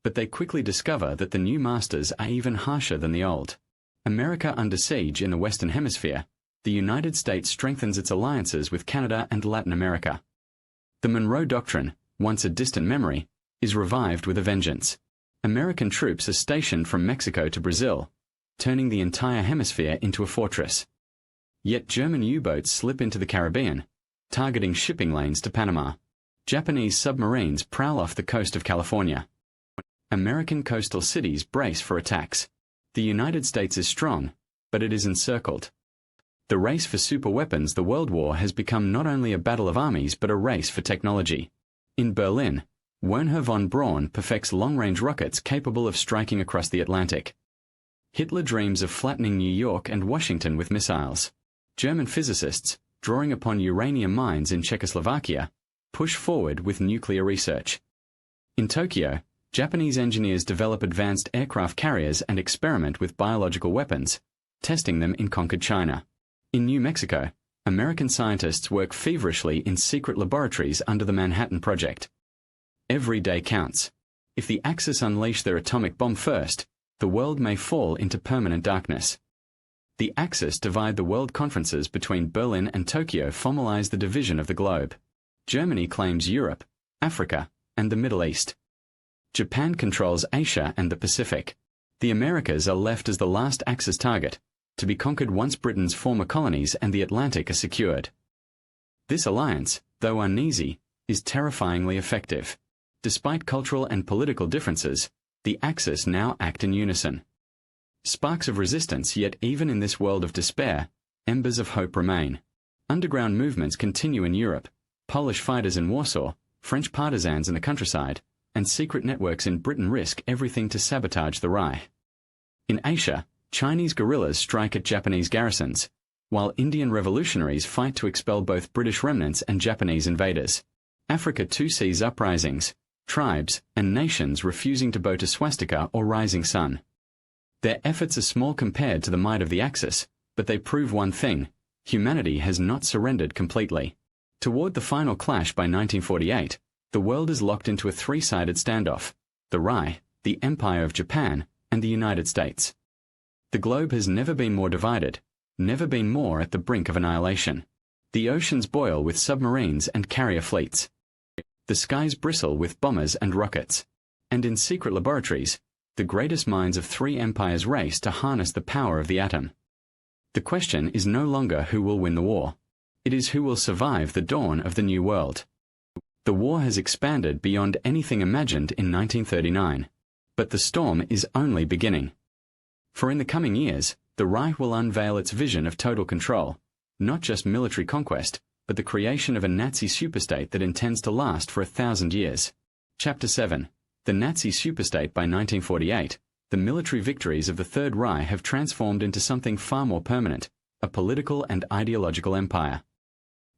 But they quickly discover that the new masters are even harsher than the old. America under siege in the Western Hemisphere, the United States strengthens its alliances with Canada and Latin America. The Monroe Doctrine, once a distant memory, is revived with a vengeance. American troops are stationed from Mexico to Brazil, turning the entire hemisphere into a fortress. Yet German U-boats slip into the Caribbean, targeting shipping lanes to Panama. Japanese submarines prowl off the coast of California. American coastal cities brace for attacks. The United States is strong, but it is encircled. The race for superweapons. The World War has become not only a battle of armies but a race for technology. In Berlin, Wernher von Braun perfects long-range rockets capable of striking across the Atlantic. Hitler dreams of flattening New York and Washington with missiles. German physicists, drawing upon uranium mines in Czechoslovakia, push forward with nuclear research. In Tokyo, Japanese engineers develop advanced aircraft carriers and experiment with biological weapons, testing them in conquered China. In New Mexico, American scientists work feverishly in secret laboratories under the Manhattan Project. Every day counts. If the Axis unleash their atomic bomb first, the world may fall into permanent darkness. The Axis divide the world. Conferences between Berlin and Tokyo formalize the division of the globe. Germany claims Europe, Africa, and the Middle East. Japan controls Asia and the Pacific. The Americas are left as the last Axis target, to be conquered once Britain's former colonies and the Atlantic are secured. This alliance, though uneasy, is terrifyingly effective. Despite cultural and political differences, the Axis now act in unison. Sparks of resistance, yet even in this world of despair, embers of hope remain. Underground movements continue in Europe, Polish fighters in Warsaw, French partisans in the countryside, and secret networks in Britain risk everything to sabotage the Reich. In Asia, Chinese guerrillas strike at Japanese garrisons, while Indian revolutionaries fight to expel both British remnants and Japanese invaders. Africa too sees uprisings, tribes, and nations refusing to bow to swastika or rising sun. Their efforts are small compared to the might of the Axis, but they prove one thing: humanity has not surrendered completely. Toward the final clash by 1948, the world is locked into a three-sided standoff: the Reich, the Empire of Japan, and the United States. The globe has never been more divided, never been more at the brink of annihilation. The oceans boil with submarines and carrier fleets. The skies bristle with bombers and rockets. And in secret laboratories, the greatest minds of three empires race to harness the power of the atom. The question is no longer who will win the war. It is who will survive the dawn of the new world. The war has expanded beyond anything imagined in 1939. But the storm is only beginning. For in the coming years, the Reich will unveil its vision of total control, not just military conquest, but the creation of a Nazi superstate that intends to last for 1,000 years. Chapter 7. The Nazi Superstate. By 1948, the military victories of the Third Reich have transformed into something far more permanent, a political and ideological empire.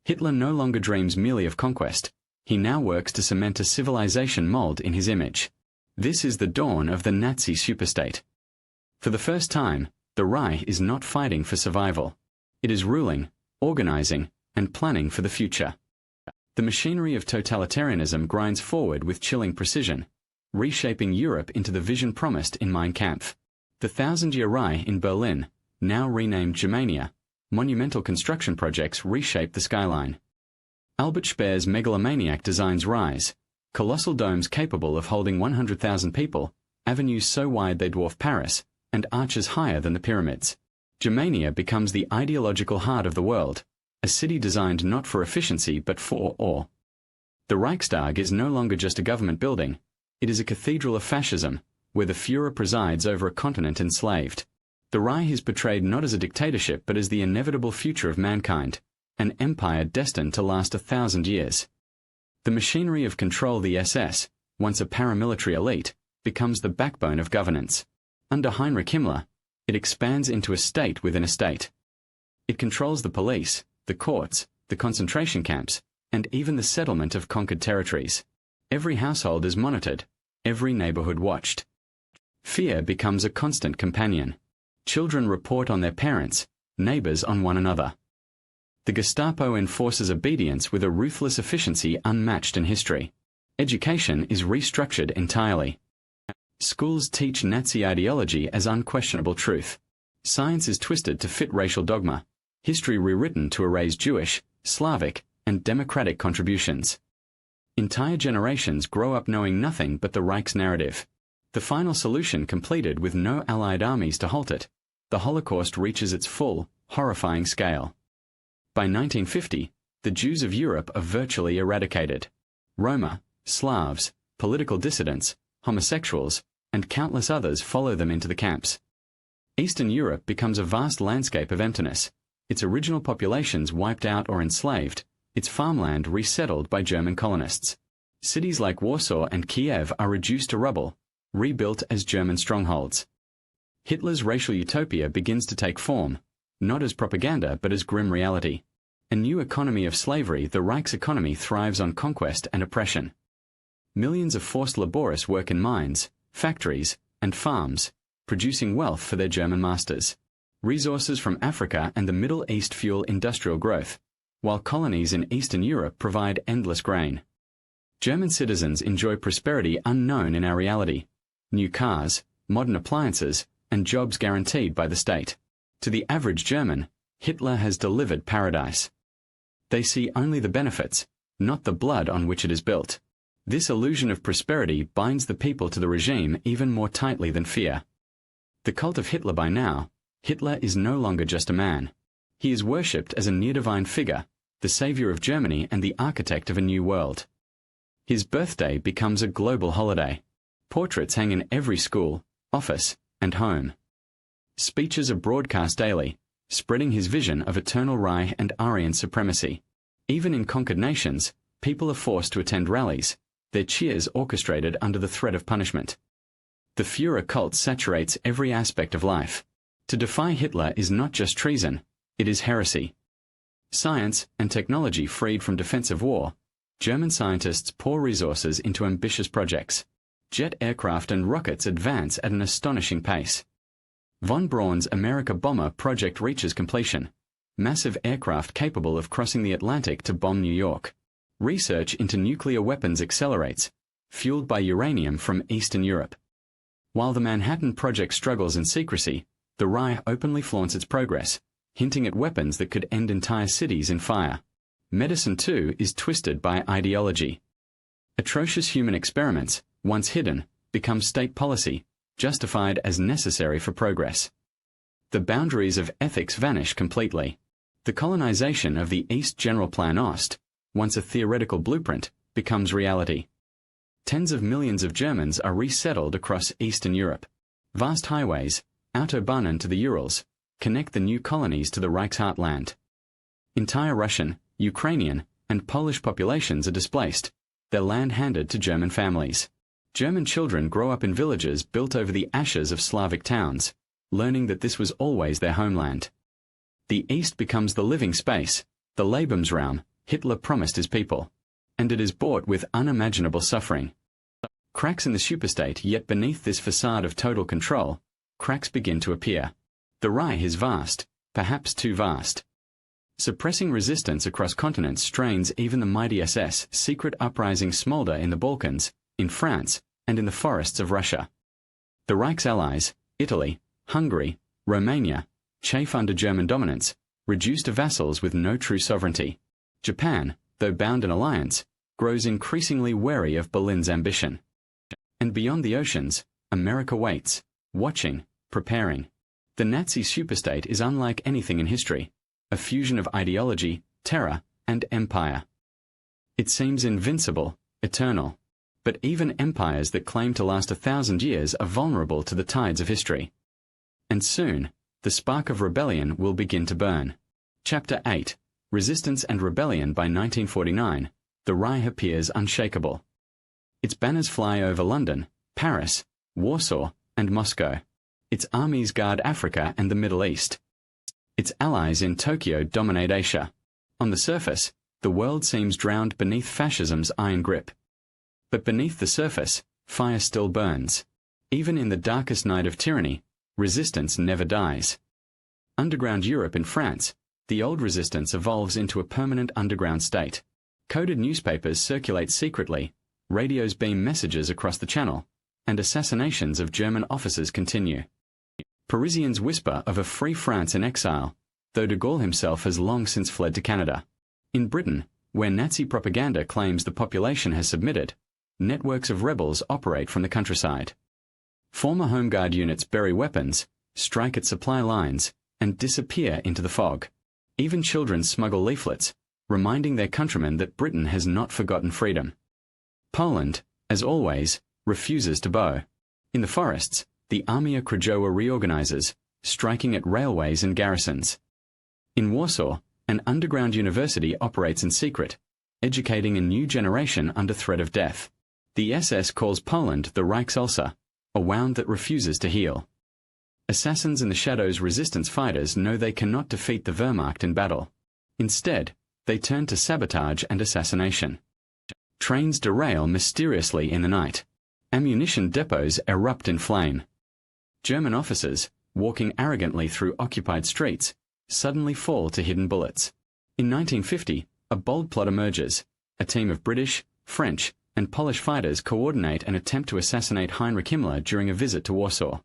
Hitler no longer dreams merely of conquest. He now works to cement a civilization mold in his image. This is the dawn of the Nazi Superstate. For the first time, the Reich is not fighting for survival. It is ruling, organizing, and planning for the future. The machinery of totalitarianism grinds forward with chilling precision, reshaping Europe into the vision promised in Mein Kampf. The Thousand-Year Reich in Berlin, now renamed Germania, monumental construction projects reshape the skyline. Albert Speer's megalomaniac designs rise, colossal domes capable of holding 100,000 people, avenues so wide they dwarf Paris, and arches higher than the pyramids. Germania becomes the ideological heart of the world, a city designed not for efficiency but for awe. The Reichstag is no longer just a government building, it is a cathedral of fascism, where the Führer presides over a continent enslaved. The Reich is portrayed not as a dictatorship but as the inevitable future of mankind, an empire destined to last 1,000 years. The machinery of control, the SS, once a paramilitary elite, becomes the backbone of governance. Under Heinrich Himmler, it expands into a state within a state. It controls the police, the courts, the concentration camps, and even the settlement of conquered territories. Every household is monitored, every neighborhood watched. Fear becomes a constant companion. Children report on their parents, neighbors on one another. The Gestapo enforces obedience with a ruthless efficiency unmatched in history. Education is restructured entirely. Schools teach Nazi ideology as unquestionable truth. Science is twisted to fit racial dogma. History rewritten to erase Jewish, Slavic, and democratic contributions. Entire generations grow up knowing nothing but the Reich's narrative. The final solution completed with no Allied armies to halt it. The Holocaust reaches its full, horrifying scale. By 1950, the Jews of Europe are virtually eradicated. Roma, Slavs, political dissidents, homosexuals, and countless others follow them into the camps. Eastern Europe becomes a vast landscape of emptiness, its original populations wiped out or enslaved, its farmland resettled by German colonists. Cities like Warsaw and Kiev are reduced to rubble, rebuilt as German strongholds. Hitler's racial utopia begins to take form, not as propaganda but as grim reality. A new economy of slavery, the Reich's economy thrives on conquest and oppression. Millions of forced laborists work in mines, factories, and farms, producing wealth for their German masters. Resources from Africa and the Middle East fuel industrial growth, while colonies in Eastern Europe provide endless grain. German citizens enjoy prosperity unknown in our reality. New cars, modern appliances, and jobs guaranteed by the state. To the average German, Hitler has delivered paradise. They see only the benefits, not the blood on which it is built. This illusion of prosperity binds the people to the regime even more tightly than fear. The cult of Hitler. By now, Hitler is no longer just a man. He is worshipped as a near-divine figure, the savior of Germany and the architect of a new world. His birthday becomes a global holiday. Portraits hang in every school, office, and home. Speeches are broadcast daily, spreading his vision of eternal Reich and Aryan supremacy. Even in conquered nations, people are forced to attend rallies, their cheers orchestrated under the threat of punishment. The Führer cult saturates every aspect of life. To defy Hitler is not just treason, it is heresy. Science and technology freed from defensive war, German scientists pour resources into ambitious projects. Jet aircraft and rockets advance at an astonishing pace. Von Braun's America bomber project reaches completion. Massive aircraft capable of crossing the Atlantic to bomb New York. Research into nuclear weapons accelerates, fueled by uranium from Eastern Europe. While the Manhattan Project struggles in secrecy, the Reich openly flaunts its progress, hinting at weapons that could end entire cities in fire. Medicine, too, is twisted by ideology. Atrocious human experiments, once hidden, become state policy, justified as necessary for progress. The boundaries of ethics vanish completely. The colonization of the East General Plan Ost, once a theoretical blueprint, becomes reality. Tens of millions of Germans are resettled across Eastern Europe. Vast highways, Autobahnen to the Urals, connect the new colonies to the Reich's heartland. Entire Russian, Ukrainian, and Polish populations are displaced, their land handed to German families. German children grow up in villages built over the ashes of Slavic towns, learning that this was always their homeland. The East becomes the living space, the Lebensraum Hitler promised his people, and it is bought with unimaginable suffering. Cracks in the superstate, yet beneath this facade of total control, cracks begin to appear. The Reich is vast, perhaps too vast. Suppressing resistance across continents strains even the mighty SS. Secret uprisings smolder in the Balkans, in France, and in the forests of Russia. The Reich's allies, Italy, Hungary, Romania, chafe under German dominance, reduced to vassals with no true sovereignty. Japan, though bound in alliance, grows increasingly wary of Berlin's ambition. And beyond the oceans, America waits, watching, preparing. The Nazi Superstate is unlike anything in history, a fusion of ideology, terror, and empire. It seems invincible, eternal. But even empires that claim to last 1,000 years are vulnerable to the tides of history. And soon, the spark of rebellion will begin to burn. Chapter 8, Resistance and Rebellion. By 1949, the Reich appears unshakable. Its banners fly over London, Paris, Warsaw, and Moscow. Its armies guard Africa and the Middle East. Its allies in Tokyo dominate Asia. On the surface, the world seems drowned beneath fascism's iron grip. But beneath the surface, fire still burns. Even in the darkest night of tyranny, resistance never dies. Underground Europe. In France, the old resistance evolves into a permanent underground state. Coded newspapers circulate secretly, radios beam messages across the channel, and assassinations of German officers continue. Parisians whisper of a free France in exile, though de Gaulle himself has long since fled to Canada. In Britain, where Nazi propaganda claims the population has submitted, networks of rebels operate from the countryside. Former Home Guard units bury weapons, strike at supply lines, and disappear into the fog. Even children smuggle leaflets, reminding their countrymen that Britain has not forgotten freedom. Poland, as always, refuses to bow. In the forests, the Armia Krajowa reorganizes, striking at railways and garrisons. In Warsaw, an underground university operates in secret, educating a new generation under threat of death. The SS calls Poland the Reich's ulcer, a wound that refuses to heal. Assassins in the shadows. Resistance fighters know they cannot defeat the Wehrmacht in battle. Instead, they turn to sabotage and assassination. Trains derail mysteriously in the night. Ammunition depots erupt in flame. German officers, walking arrogantly through occupied streets, suddenly fall to hidden bullets. In 1950, a bold plot emerges. A team of British, French, and Polish fighters coordinate an attempt to assassinate Heinrich Himmler during a visit to Warsaw.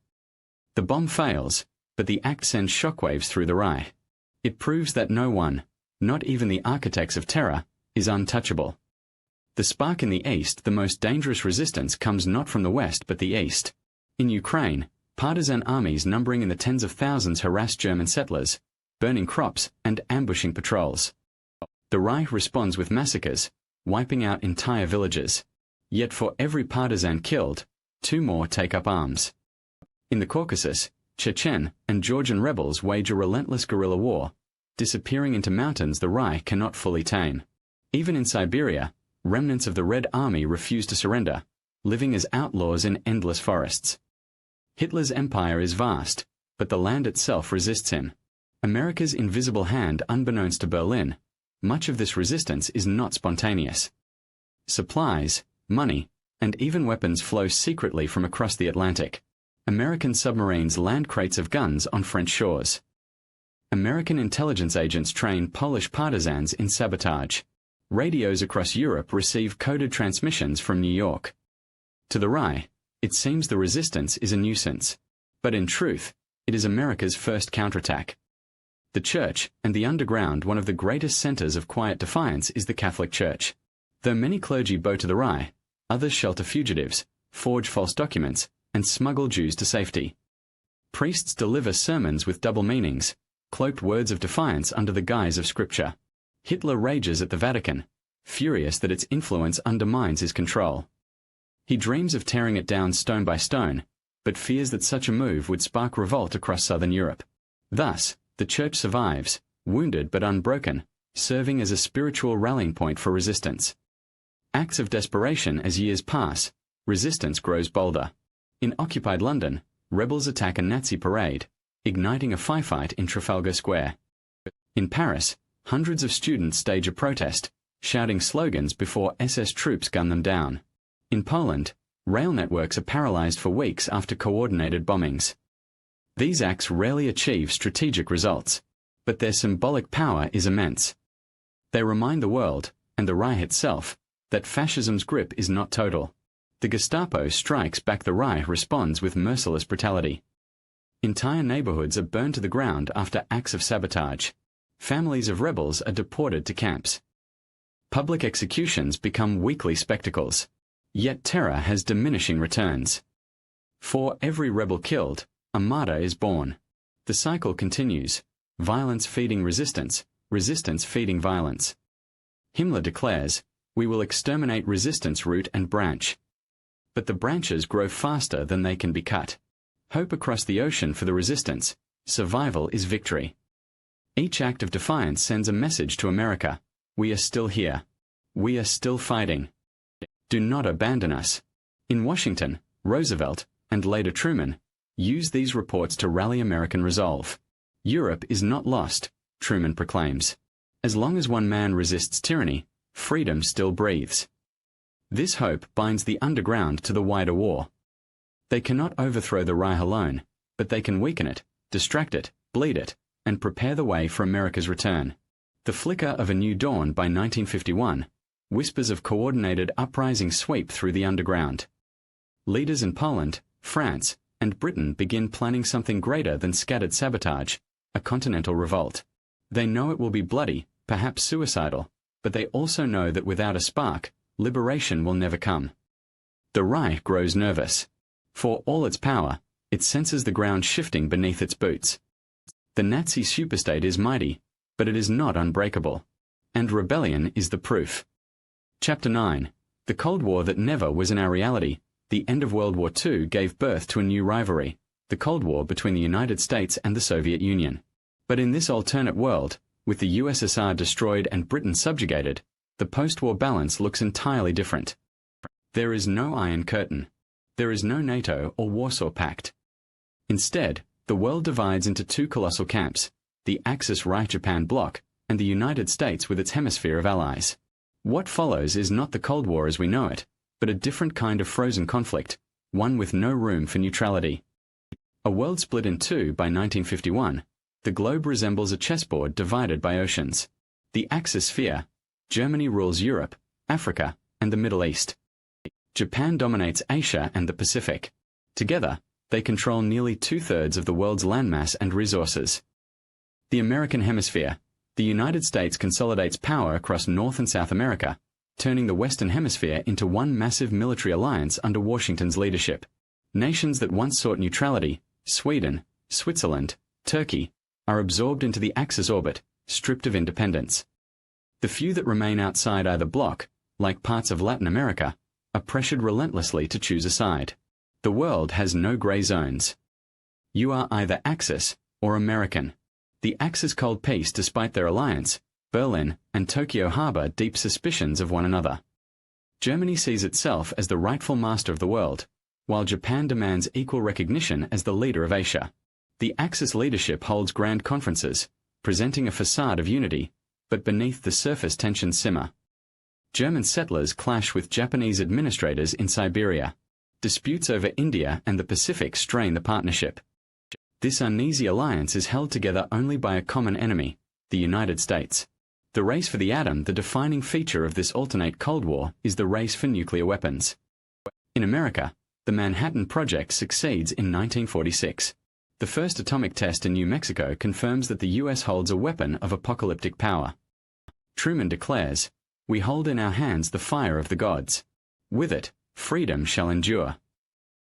The bomb fails, but the act sends shockwaves through the Reich. It proves that no one, not even the architects of terror, is untouchable. The spark in the East. The most dangerous resistance comes not from the West but the East. In Ukraine, partisan armies numbering in the tens of thousands harass German settlers, burning crops and ambushing patrols. The Reich responds with massacres, wiping out entire villages. Yet for every partisan killed, 2 more take up arms. In the Caucasus, Chechen and Georgian rebels wage a relentless guerrilla war, disappearing into mountains the Reich cannot fully tame. Even in Siberia, remnants of the Red Army refuse to surrender, living as outlaws in endless forests. Hitler's empire is vast, but the land itself resists him. America's invisible hand. Unbeknownst to Berlin, much of this resistance is not spontaneous. Supplies, money, and even weapons flow secretly from across the Atlantic. American submarines land crates of guns on French shores. American intelligence agents train Polish partisans in sabotage. Radios across Europe receive coded transmissions from New York. To the Reich, it seems the resistance is a nuisance. But in truth, it is America's first counterattack. The Church and the underground. One of the greatest centers of quiet defiance is the Catholic Church. Though many clergy bow to the Reich, others shelter fugitives, forge false documents, and smuggle Jews to safety. Priests deliver sermons with double meanings, cloaked words of defiance under the guise of scripture. Hitler rages at the Vatican, furious that its influence undermines his control. He dreams of tearing it down stone by stone, but fears that such a move would spark revolt across southern Europe. Thus, the Church survives, wounded but unbroken, serving as a spiritual rallying point for resistance. Acts of desperation as years pass, resistance grows bolder. In occupied London, rebels attack a Nazi parade, igniting a firefight in Trafalgar Square. In Paris, hundreds of students stage a protest, shouting slogans before SS troops gun them down. In Poland, rail networks are paralyzed for weeks after coordinated bombings. These acts rarely achieve strategic results, but their symbolic power is immense. They remind the world, and the Reich itself, that fascism's grip is not total. The Gestapo strikes back, the Reich responds with merciless brutality. Entire neighborhoods are burned to the ground after acts of sabotage. Families of rebels are deported to camps. Public executions become weekly spectacles. Yet terror has diminishing returns. For every rebel killed, a martyr is born. The cycle continues, violence feeding resistance, resistance feeding violence. Himmler declares, "We will exterminate resistance root and branch." But the branches grow faster than they can be cut. Hope across the ocean for the resistance, survival is victory. Each act of defiance sends a message to America: we are still here. We are still fighting. Do not abandon us. In Washington, Roosevelt, and later Truman, used these reports to rally American resolve. Europe is not lost, Truman proclaims. As long as one man resists tyranny, freedom still breathes. This hope binds the underground to the wider war. They cannot overthrow the Reich alone, but they can weaken it, distract it, bleed it, and prepare the way for America's return. The flicker of a new dawn by 1951, whispers of coordinated uprising sweep through the underground. Leaders in Poland, France, and Britain begin planning something greater than scattered sabotage, a continental revolt. They know it will be bloody, perhaps suicidal, but they also know that without a spark, liberation will never come. The Reich grows nervous. For all its power, it senses the ground shifting beneath its boots. The Nazi Superstate is mighty, but it is not unbreakable. And rebellion is the proof. Chapter 9. The Cold War that never was in our reality. The end of World War II gave birth to a new rivalry, the Cold War between the United States and the Soviet Union. But in this alternate world, with the USSR destroyed and Britain subjugated, the post-war balance looks entirely different. There is no Iron Curtain. There is no NATO or Warsaw Pact. Instead, the world divides into two colossal camps, the Axis Reich-Japan bloc, and the United States with its hemisphere of allies. What follows is not the Cold War as we know it, but a different kind of frozen conflict, one with no room for neutrality. A world split in two by 1951, the globe resembles a chessboard divided by oceans. The Axis sphere, Germany rules Europe, Africa, and the Middle East. Japan dominates Asia and the Pacific. Together, they control nearly two-thirds of the world's landmass and resources. The American hemisphere, the United States consolidates power across North and South America, turning the Western Hemisphere into one massive military alliance under Washington's leadership. Nations that once sought neutrality, Sweden, Switzerland, Turkey, are absorbed into the Axis orbit, stripped of independence. The few that remain outside either bloc, like parts of Latin America, are pressured relentlessly to choose a side. The world has no grey zones. You are either Axis or American. The Axis cold peace despite their alliance, Berlin and Tokyo harbor deep suspicions of one another. Germany sees itself as the rightful master of the world, while Japan demands equal recognition as the leader of Asia. The Axis leadership holds grand conferences, presenting a facade of unity, but beneath the surface tensions simmer. German settlers clash with Japanese administrators in Siberia. Disputes over India and the Pacific strain the partnership. This uneasy alliance is held together only by a common enemy, the United States. The race for the atom, the defining feature of this alternate Cold War, is the race for nuclear weapons. In America, the Manhattan Project succeeds in 1946. The first atomic test in New Mexico confirms that the U.S. holds a weapon of apocalyptic power. Truman declares, "We hold in our hands the fire of the gods. With it, freedom shall endure."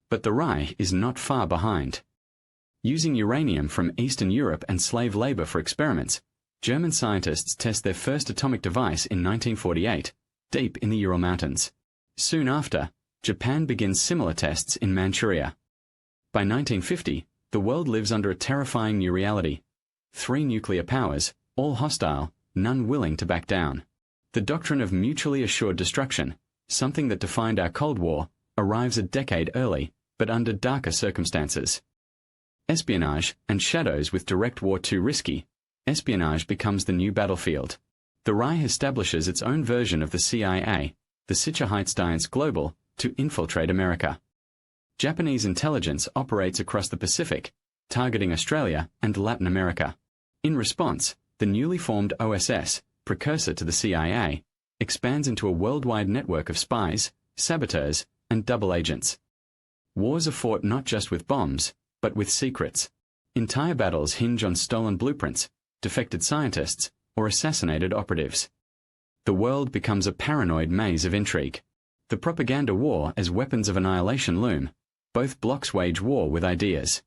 But the Reich is not far behind. Using uranium from Eastern Europe and slave labor for experiments, German scientists test their first atomic device in 1948, deep in the Ural Mountains. Soon after, Japan begins similar tests in Manchuria. By 1950, the world lives under a terrifying new reality. 3 nuclear powers, all hostile, none willing to back down. The doctrine of mutually assured destruction, something that defined our Cold War, arrives a decade early, but under darker circumstances. Espionage and shadows with direct war too risky, espionage becomes the new battlefield. The Reich establishes its own version of the CIA, the Sicherheitsdienst Global, to infiltrate America. Japanese intelligence operates across the Pacific, targeting Australia and Latin America. In response, the newly formed OSS, precursor to the CIA, expands into a worldwide network of spies, saboteurs, and double agents. Wars are fought not just with bombs, but with secrets. Entire battles hinge on stolen blueprints, defected scientists, or assassinated operatives. The world becomes a paranoid maze of intrigue. The propaganda war as weapons of annihilation loom. Both blocs wage war with ideas.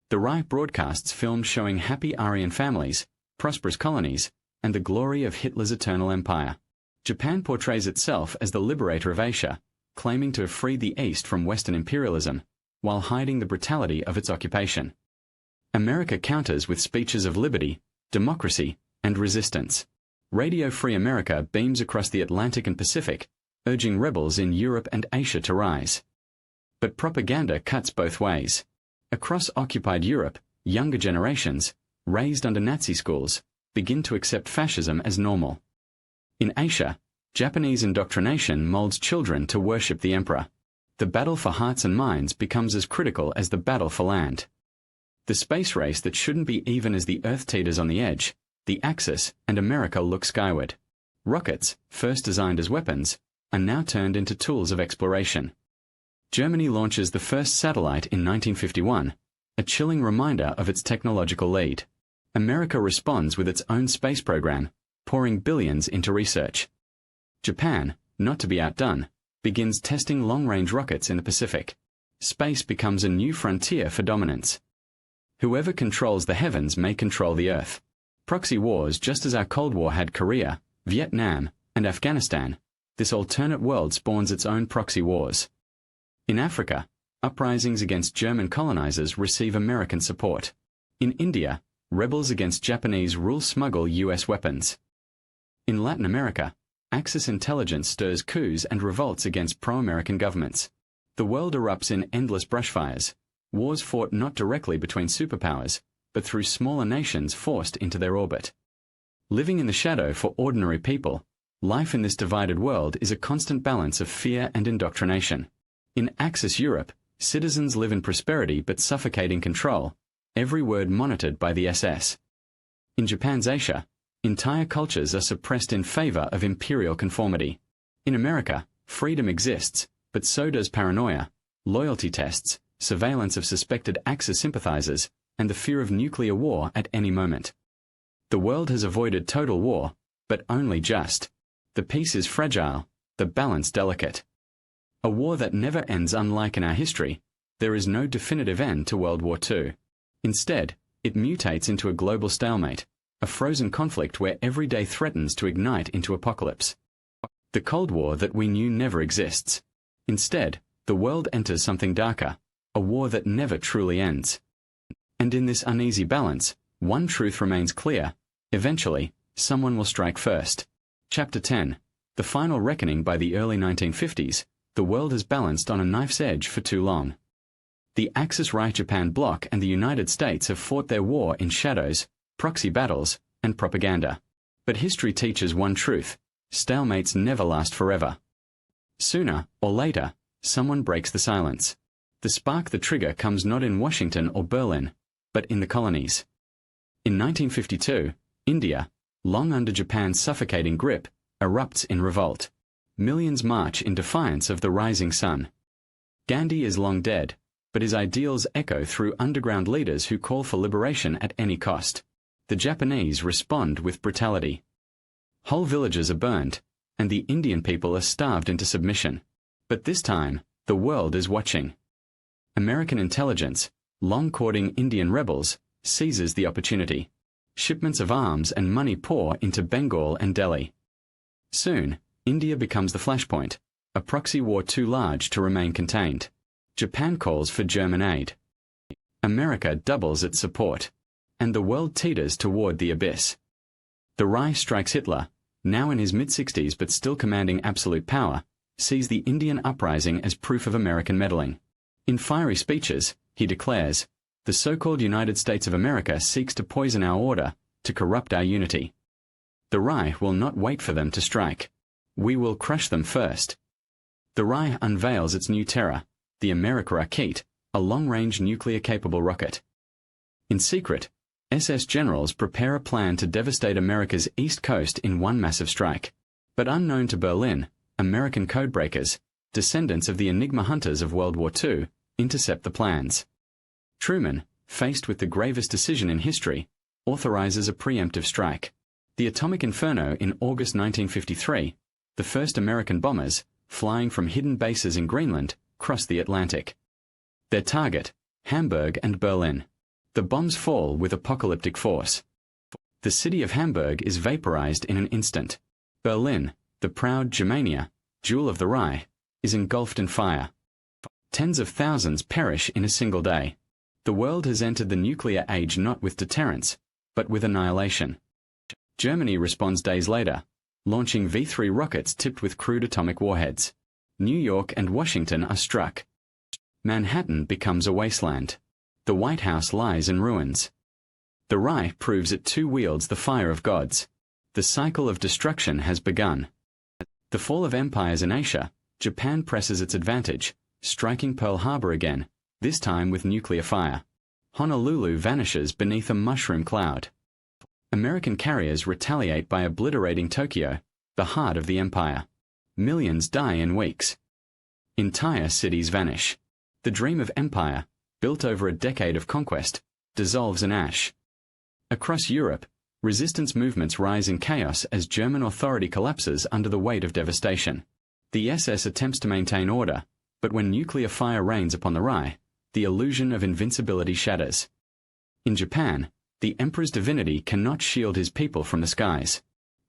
The Reich broadcasts films showing happy Aryan families, prosperous colonies, and the glory of Hitler's eternal empire. Japan portrays itself as the liberator of Asia, claiming to have freed the East from Western imperialism, while hiding the brutality of its occupation. America counters with speeches of liberty, democracy, and resistance. Radio Free America beams across the Atlantic and Pacific, urging rebels in Europe and Asia to rise. But propaganda cuts both ways. Across occupied Europe, younger generations, raised under Nazi schools, begin to accept fascism as normal. In Asia, Japanese indoctrination molds children to worship the emperor. The battle for hearts and minds becomes as critical as the battle for land. The space race that shouldn't be even as the Earth teeters on the edge, the Axis and America look skyward. Rockets, first designed as weapons, are now turned into tools of exploration. Germany launches the first satellite in 1951, a chilling reminder of its technological lead. America responds with its own space program, pouring billions into research. Japan, not to be outdone, begins testing long-range rockets in the Pacific. Space becomes a new frontier for dominance. Whoever controls the heavens may control the Earth. Proxy wars, just as our Cold War had Korea, Vietnam, and Afghanistan, this alternate world spawns its own proxy wars. In Africa, uprisings against German colonizers receive American support. In India, rebels against Japanese rule smuggle US weapons. In Latin America, Axis intelligence stirs coups and revolts against pro-American governments. The world erupts in endless brushfires, wars fought not directly between superpowers, but through smaller nations forced into their orbit. Living in the shadow for ordinary people, life in this divided world is a constant balance of fear and indoctrination. In Axis Europe, citizens live in prosperity but suffocating control, every word monitored by the SS. In Japan's Asia, entire cultures are suppressed in favor of imperial conformity. In America, freedom exists, but so does paranoia, loyalty tests, surveillance of suspected Axis sympathizers, and the fear of nuclear war at any moment. The world has avoided total war, but only just. The peace is fragile, the balance delicate. A war that never ends. Unlike in our history, there is no definitive end to World War II. Instead, it mutates into a global stalemate, a frozen conflict where every day threatens to ignite into apocalypse. The Cold War that we knew never exists. Instead, the world enters something darker, a war that never truly ends. And in this uneasy balance, one truth remains clear: eventually, someone will strike first. Chapter 10. The Final Reckoning. By the early 1950s, the world has balanced on a knife's edge for too long. The Axis-Reich-Japan bloc and the United States have fought their war in shadows, proxy battles, and propaganda. But history teaches one truth: stalemates never last forever. Sooner or later, someone breaks the silence. The spark, the trigger, comes not in Washington or Berlin, but in the colonies. In 1952, India, long under Japan's suffocating grip, erupts in revolt. Millions march in defiance of the rising sun. Gandhi is long dead, but his ideals echo through underground leaders who call for liberation at any cost. The Japanese respond with brutality. Whole villages are burned, and the Indian people are starved into submission. But this time, the world is watching. American intelligence, long courting Indian rebels, seizes the opportunity. Shipments of arms and money pour into Bengal and Delhi. Soon, India becomes the flashpoint, a proxy war too large to remain contained. Japan calls for German aid. America doubles its support, and the world teeters toward the abyss. The Reich strikes Hitler, now in his mid-60s but still commanding absolute power, sees the Indian uprising as proof of American meddling. In fiery speeches, he declares, "The so-called United States of America seeks to poison our order, to corrupt our unity. The Reich will not wait for them to strike. We will crush them first." The Reich unveils its new terror, the America Rakete, a long-range nuclear-capable rocket. In secret, SS generals prepare a plan to devastate America's east coast in one massive strike. But unknown to Berlin, American codebreakers, descendants of the Enigma hunters of World War II, intercept the plans. Truman, faced with the gravest decision in history, authorizes a preemptive strike. The Atomic Inferno in August 1953, the first American bombers, flying from hidden bases in Greenland, cross the Atlantic. Their target, Hamburg and Berlin. The bombs fall with apocalyptic force. The city of Hamburg is vaporized in an instant. Berlin, the proud Germania, jewel of the Reich, is engulfed in fire. Tens of thousands perish in a single day. The world has entered the nuclear age not with deterrence, but with annihilation. Germany responds days later, launching V-3 rockets tipped with crude atomic warheads. New York and Washington are struck. Manhattan becomes a wasteland. The White House lies in ruins. The Reich proves it too wields the fire of gods. The cycle of destruction has begun. The fall of empires in Asia, Japan presses its advantage, striking Pearl Harbor again, this time with nuclear fire. Honolulu vanishes beneath a mushroom cloud. American carriers retaliate by obliterating Tokyo, the heart of the empire. Millions die in weeks. Entire cities vanish. The dream of empire, built over a decade of conquest, dissolves in ash. Across Europe, resistance movements rise in chaos as German authority collapses under the weight of devastation. The SS attempts to maintain order, but when nuclear fire rains upon the Reich, the illusion of invincibility shatters. In Japan, the emperor's divinity cannot shield his people from the skies.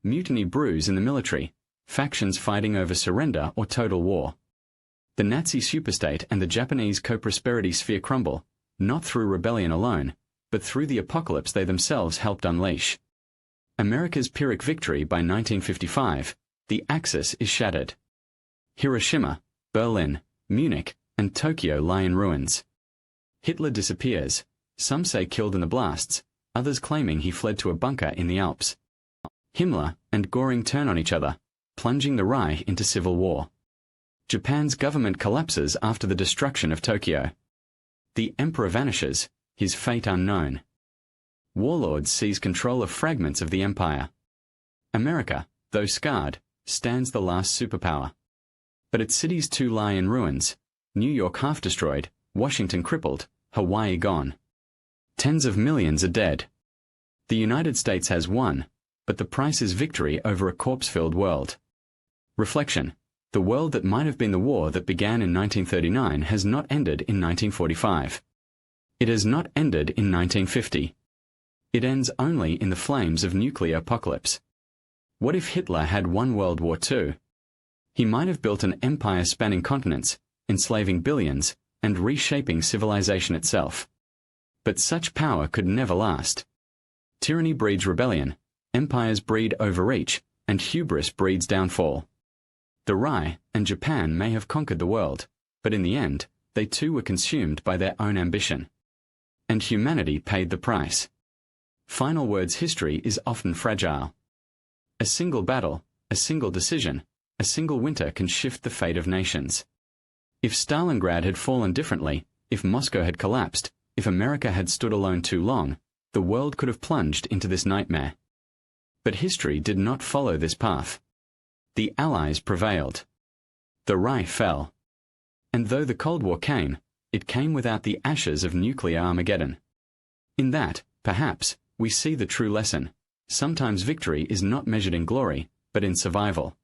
Mutiny brews in the military, factions fighting over surrender or total war. The Nazi Superstate and the Japanese co-prosperity sphere crumble, not through rebellion alone, but through the apocalypse they themselves helped unleash. America's Pyrrhic victory by 1955, the Axis is shattered. Hiroshima, Berlin, Munich, and Tokyo lie in ruins. Hitler disappears, some say killed in the blasts, others claiming he fled to a bunker in the Alps. Himmler and Göring turn on each other, plunging the Reich into civil war. Japan's government collapses after the destruction of Tokyo. The emperor vanishes, his fate unknown. Warlords seize control of fragments of the empire. America, though scarred, stands the last superpower. But its cities too lie in ruins, New York half destroyed, Washington crippled, Hawaii gone. Tens of millions are dead. The United States has won, but the price is victory over a corpse-filled world. Reflection. The world that might have been the war that began in 1939 has not ended in 1945. It has not ended in 1950. It ends only in the flames of nuclear apocalypse. What if Hitler had won World War II? He might have built an empire spanning continents, enslaving billions, and reshaping civilization itself. But such power could never last. Tyranny breeds rebellion, empires breed overreach, and hubris breeds downfall. The Reich and Japan may have conquered the world, but in the end, they too were consumed by their own ambition. And humanity paid the price. Final words history is often fragile. A single battle, a single decision, a single winter can shift the fate of nations. If Stalingrad had fallen differently, if Moscow had collapsed, if America had stood alone too long, the world could have plunged into this nightmare. But history did not follow this path. The Allies prevailed. The Reich fell. And though the Cold War came, it came without the ashes of nuclear Armageddon. In that, perhaps, we see the true lesson. Sometimes victory is not measured in glory, but in survival.